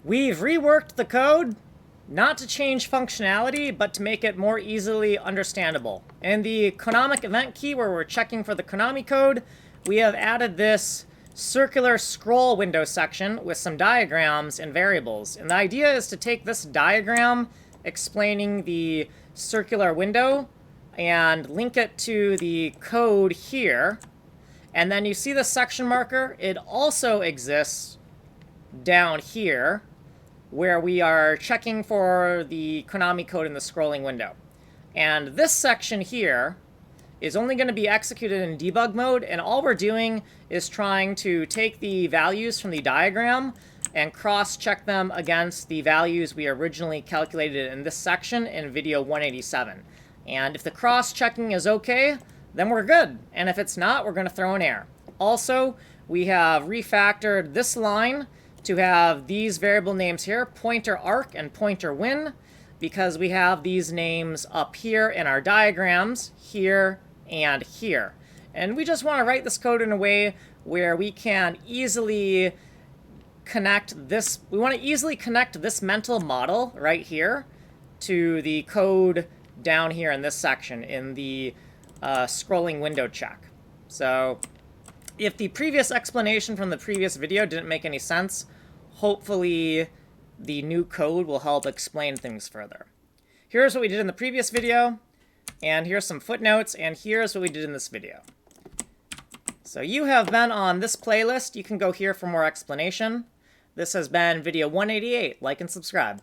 We've reworked the code, not to change functionality, but to make it more easily understandable. In the Konamic event key, where we're checking for the Konami code, we have added this circular scroll window section with some diagrams and variables. And the idea is to take this diagram explaining the circular window and link it to the code here. And then you see the section marker. It also exists down here, where we are checking for the Konami code in the scrolling window. And this section here is only going to be executed in debug mode, and all we're doing is trying to take the values from the diagram and cross-check them against the values we originally calculated in this section in video 187. And if the cross-checking is okay, then we're good. And if it's not, we're going to throw an error. Also, we have refactored this line to have these variable names here, pointer arc and pointer win, because we have these names up here in our diagrams, here and here. And we just want to write this code in a way where we can easily connect this. We want to easily connect this mental model right here to the code down here in this section in the scrolling window check. So if the previous explanation from the previous video didn't make any sense, hopefully the new code will help explain things further. Here's what we did in the previous video, and here's some footnotes, and here's what we did in this video. So you have been on this playlist. You can go here for more explanation. This has been video 188. Like and subscribe.